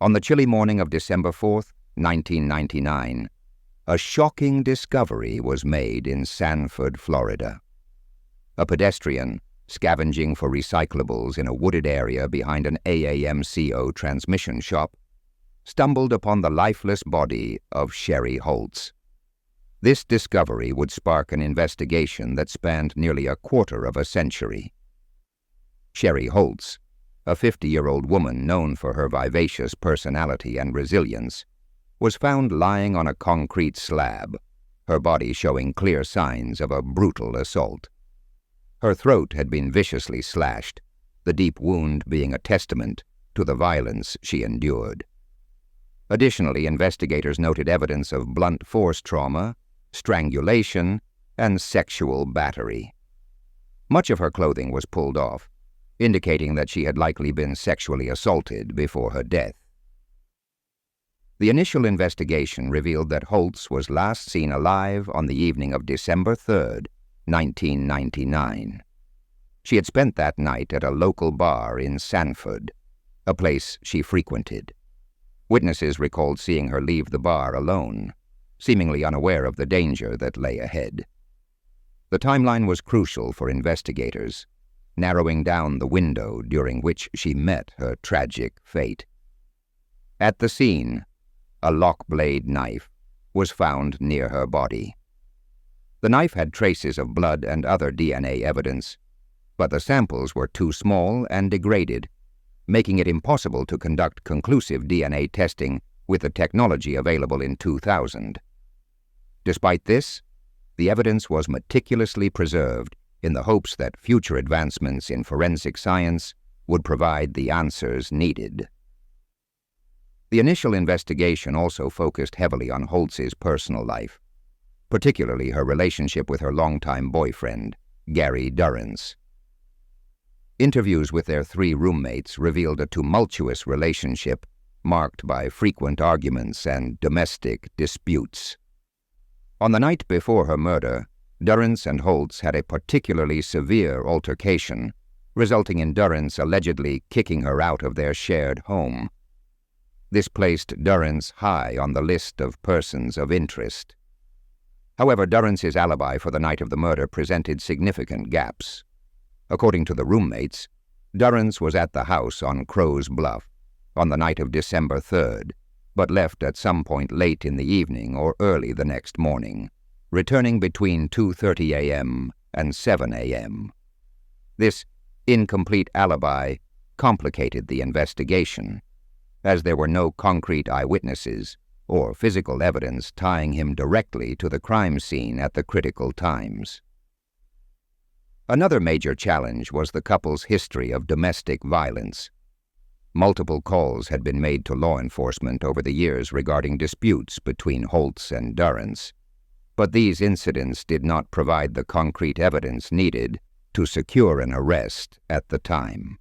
On the chilly morning of December 4th, 1999, a shocking discovery was made in Sanford, Florida. A pedestrian, scavenging for recyclables in a wooded area behind an AAMCO transmission shop, stumbled upon the lifeless body of Sherry Holtz. This discovery would spark an investigation that spanned nearly a quarter of a century. Sherry Holtz, a 50-year-old woman known for her vivacious personality and resilience, was found lying on a concrete slab, her body showing clear signs of a brutal assault. Her throat had been viciously slashed, the deep wound being a testament to the violence she endured. Additionally, investigators noted evidence of blunt force trauma, strangulation, and sexual battery. Much of her clothing was pulled off, indicating that she had likely been sexually assaulted before her death. The initial investigation revealed that Holtz was last seen alive on the evening of December 3rd, 1999. She had spent that night at a local bar in Sanford, a place she frequented. Witnesses recalled seeing her leave the bar alone, seemingly unaware of the danger that lay ahead. The timeline was crucial for investigators, narrowing down the window during which she met her tragic fate. At the scene, a lock-blade knife was found near her body. The knife had traces of blood and other DNA evidence, but the samples were too small and degraded, making it impossible to conduct conclusive DNA testing with the technology available in 2000. Despite this, the evidence was meticulously preserved in the hopes that future advancements in forensic science would provide the answers needed. The initial investigation also focused heavily on Holtz's personal life, particularly her relationship with her longtime boyfriend, Gary Durrance. Interviews with their 3 roommates revealed a tumultuous relationship marked by frequent arguments and domestic disputes. On the night before her murder, Durrance and Holtz had a particularly severe altercation, resulting in Durrance allegedly kicking her out of their shared home. This placed Durrance high on the list of persons of interest. However, Durrance's alibi for the night of the murder presented significant gaps. According to the roommates, Durrance was at the house on Crow's Bluff on the night of December 3rd, but left at some point late in the evening or early the next morning, returning between 2:30 a.m. and 7 a.m. This incomplete alibi complicated the investigation, as there were no concrete eyewitnesses or physical evidence tying him directly to the crime scene at the critical times. Another major challenge was the couple's history of domestic violence. Multiple calls had been made to law enforcement over the years regarding disputes between Holtz and Durrance, but these incidents did not provide the concrete evidence needed to secure an arrest at the time.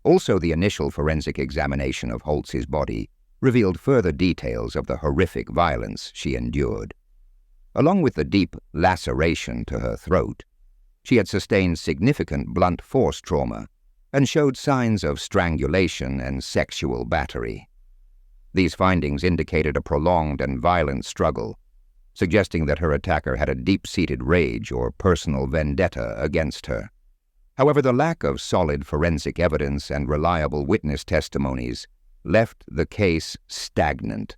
Also, the initial forensic examination of Holtz's body revealed further details of the horrific violence she endured. Along with the deep laceration to her throat, she had sustained significant blunt force trauma and showed signs of strangulation and sexual battery. These findings indicated a prolonged and violent struggle, suggesting that her attacker had a deep-seated rage or personal vendetta against her. However, the lack of solid forensic evidence and reliable witness testimonies left the case stagnant,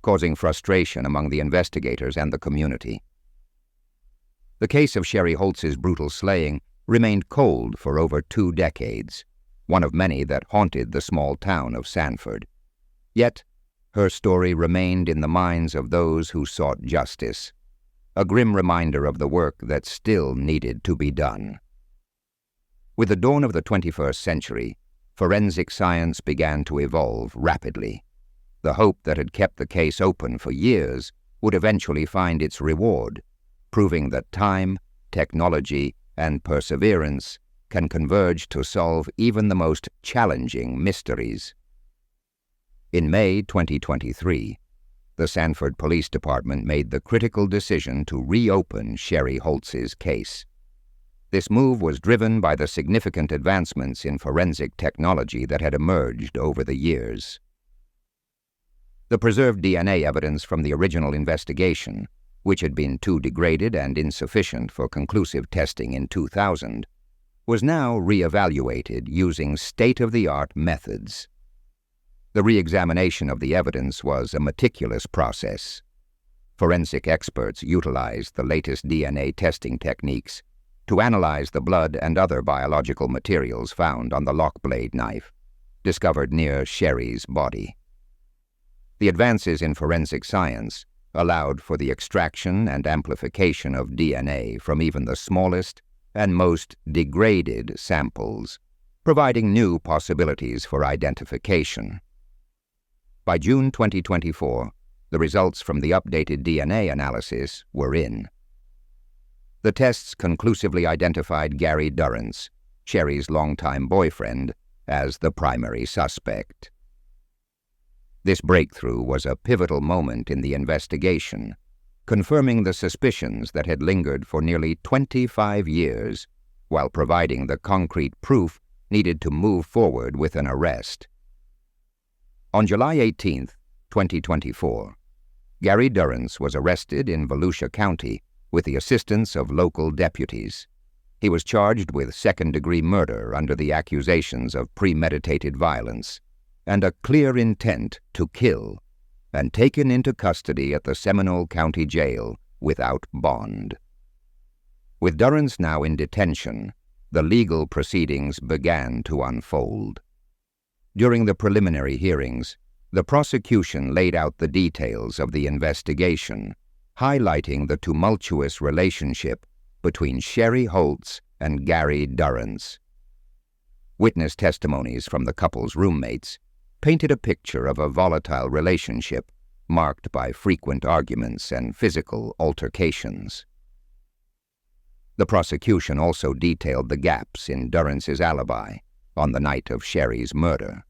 causing frustration among the investigators and the community. The case of Sherry Holtz's brutal slaying remained cold for over 2 decades, one of many that haunted the small town of Sanford. Yet, her story remained in the minds of those who sought justice, a grim reminder of the work that still needed to be done. With the dawn of the 21st century, forensic science began to evolve rapidly. The hope that had kept the case open for years would eventually find its reward, proving that time, technology, and perseverance can converge to solve even the most challenging mysteries. In May 2023, the Sanford Police Department made the critical decision to reopen Sherry Holtz's case. This move was driven by the significant advancements in forensic technology that had emerged over the years. The preserved DNA evidence from the original investigation, which had been too degraded and insufficient for conclusive testing in 2000, was now re-evaluated using state-of-the-art methods. The re-examination of the evidence was a meticulous process. Forensic experts utilized the latest DNA testing techniques to analyze the blood and other biological materials found on the lock blade knife, discovered near Sherry's body. The advances in forensic science allowed for the extraction and amplification of DNA from even the smallest and most degraded samples, providing new possibilities for identification. By June 2024, the results from the updated DNA analysis were in. The tests conclusively identified Gary Durrance, Sherry's longtime boyfriend, as the primary suspect. This breakthrough was a pivotal moment in the investigation, confirming the suspicions that had lingered for nearly 25 years, while providing the concrete proof needed to move forward with an arrest. On July 18, 2024, Gary Durrance was arrested in Volusia County with the assistance of local deputies. He was charged with second-degree murder under the accusations of premeditated violence and a clear intent to kill, and taken into custody at the Seminole County Jail without bond. With Durrance now in detention, the legal proceedings began to unfold. During the preliminary hearings, the prosecution laid out the details of the investigation, highlighting the tumultuous relationship between Sherry Holtz and Gary Durrance. Witness testimonies from the couple's roommates painted a picture of a volatile relationship marked by frequent arguments and physical altercations. The prosecution also detailed the gaps in Durrance's alibi on the night of Sherry's murder.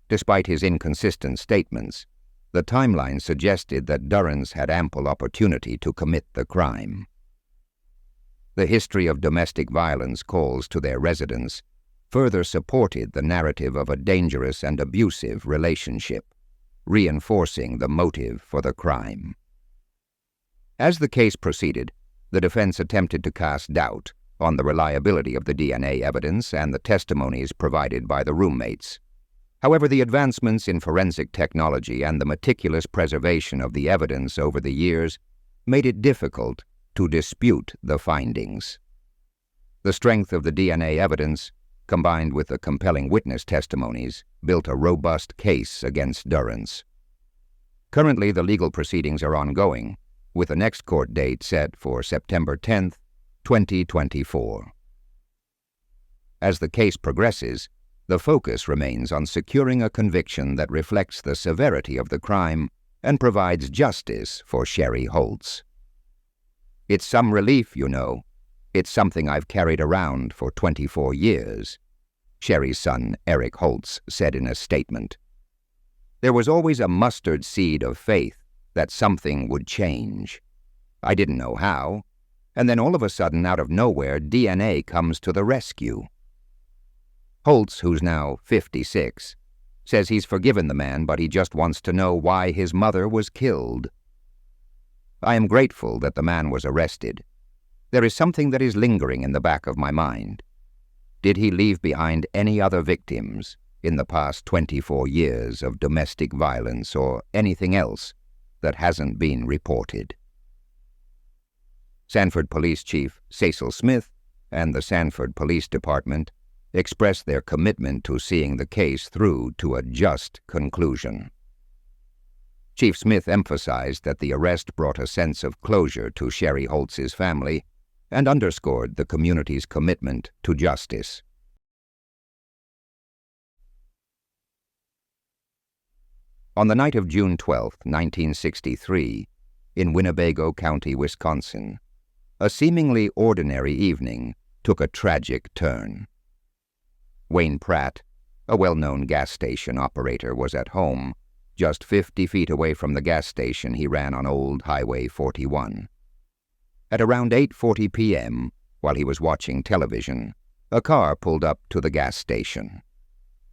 Despite his inconsistent statements, the timeline suggested that Durrance had ample opportunity to commit the crime. The history of domestic violence calls to their residence further supported the narrative of a dangerous and abusive relationship, reinforcing the motive for the crime. As the case proceeded, the defense attempted to cast doubt on the reliability of the DNA evidence and the testimonies provided by the roommates. However, the advancements in forensic technology and the meticulous preservation of the evidence over the years made it difficult to dispute the findings. The strength of the DNA evidence, combined with the compelling witness testimonies, built a robust case against Durrance. Currently, the legal proceedings are ongoing, with the next court date set for September 10, 2024. As the case progresses, the focus remains on securing a conviction that reflects the severity of the crime and provides justice for Sherry Holtz. "It's some relief, you know. It's something I've carried around for 24 years, Sherry's son, Eric Holtz, said in a statement. "There was always a mustard seed of faith that something would change. I didn't know how, and then all of a sudden, out of nowhere, DNA comes to the rescue." Holtz, who's now 56, says he's forgiven the man, but he just wants to know why his mother was killed. "I am grateful that the man was arrested. There is something that is lingering in the back of my mind. Did he leave behind any other victims in the past 24 years of domestic violence or anything else that hasn't been reported?" Sanford Police Chief Cecil Smith and the Sanford Police Department expressed their commitment to seeing the case through to a just conclusion. Chief Smith emphasized that the arrest brought a sense of closure to Sherry Holtz's family and underscored the community's commitment to justice. On the night of June 12, 1963, in Winnebago County, Wisconsin, a seemingly ordinary evening took a tragic turn. Wayne Pratt, a well-known gas station operator, was at home, just 50 feet away from the gas station he ran on Old Highway 41. At around 8:40 p.m., while he was watching television, a car pulled up to the gas station.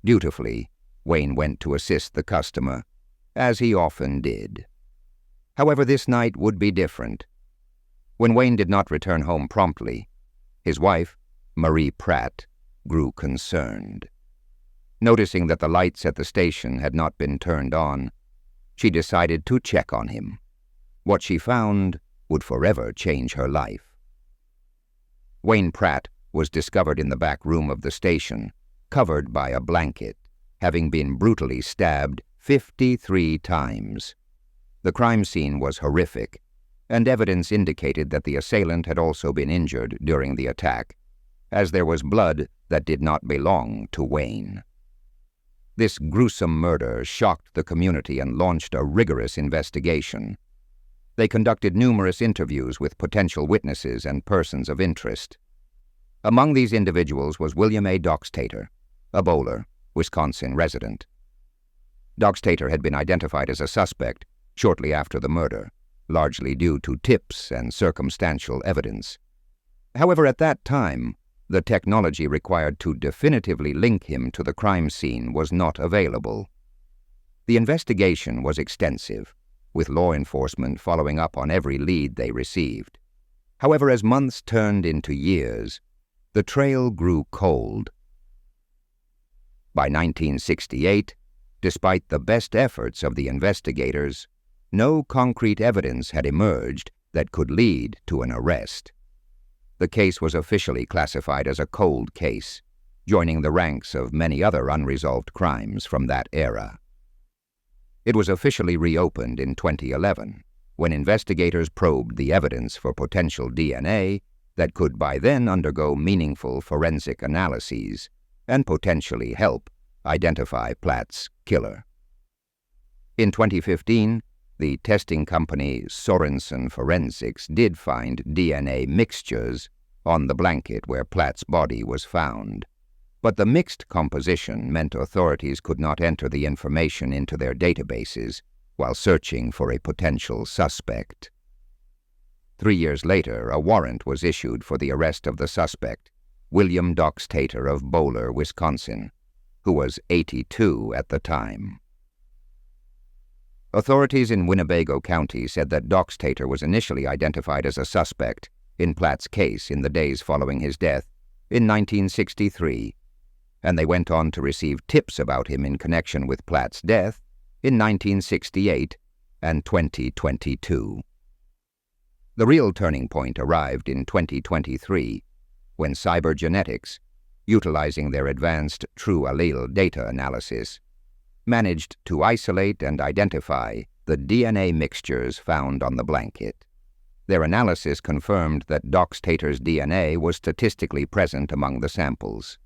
Dutifully, Wayne went to assist the customer, as he often did. However, this night would be different. When Wayne did not return home promptly, his wife, Marie Pratt, grew concerned. Noticing that the lights at the station had not been turned on, she decided to check on him. What she found would forever change her life. Wayne Pratt was discovered in the back room of the station, covered by a blanket, having been brutally stabbed 53 times. The crime scene was horrific, and evidence indicated that the assailant had also been injured during the attack, as there was blood that did not belong to Wayne. This gruesome murder shocked the community and launched a rigorous investigation. They conducted numerous interviews with potential witnesses and persons of interest. Among these individuals was William A. Doxtator, a Bowler, Wisconsin resident. Doxtator had been identified as a suspect shortly after the murder, largely due to tips and circumstantial evidence. However, at that time, the technology required to definitively link him to the crime scene was not available. The investigation was extensive, with law enforcement following up on every lead they received. However, as months turned into years, the trail grew cold. By 1968, despite the best efforts of the investigators, no concrete evidence had emerged that could lead to an arrest. The case was officially classified as a cold case, joining the ranks of many other unresolved crimes from that era. It was officially reopened in 2011, when investigators probed the evidence for potential DNA that could by then undergo meaningful forensic analyses and potentially help identify Platt's killer. In 2015, the testing company Sorensen Forensics did find DNA mixtures on the blanket where Platt's body was found, but the mixed composition meant authorities could not enter the information into their databases while searching for a potential suspect. 3 years later, a warrant was issued for the arrest of the suspect, William Doxtator of Bowler, Wisconsin, who was 82 at the time. Authorities in Winnebago County said that Doxtator was initially identified as a suspect in Platt's case in the days following his death in 1963, and they went on to receive tips about him in connection with Platt's death in 1968 and 2022. The real turning point arrived in 2023, when cybergenetics, utilizing their advanced true allele data analysis, managed to isolate and identify the DNA mixtures found on the blanket. Their analysis confirmed that Doxtator's DNA was statistically present among the samples.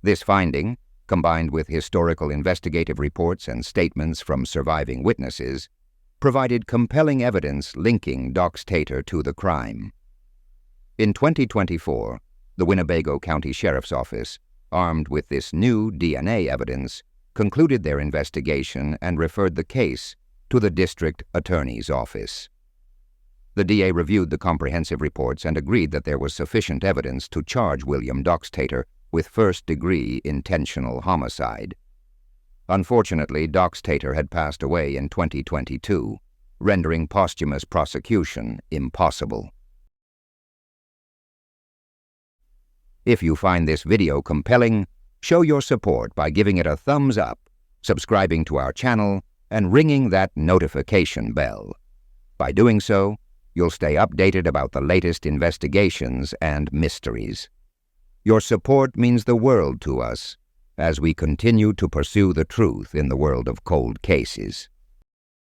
This finding, combined with historical investigative reports and statements from surviving witnesses, provided compelling evidence linking Doxtator to the crime. In 2024, the Winnebago County Sheriff's Office, armed with this new DNA evidence, concluded their investigation and referred the case to the District Attorney's Office. The DA reviewed the comprehensive reports and agreed that there was sufficient evidence to charge William Doxtator with first-degree intentional homicide. Unfortunately, Doxtator had passed away in 2022, rendering posthumous prosecution impossible. If you find this video compelling, show your support by giving it a thumbs up, subscribing to our channel, and ringing that notification bell. By doing so, you'll stay updated about the latest investigations and mysteries. Your support means the world to us as we continue to pursue the truth in the world of cold cases.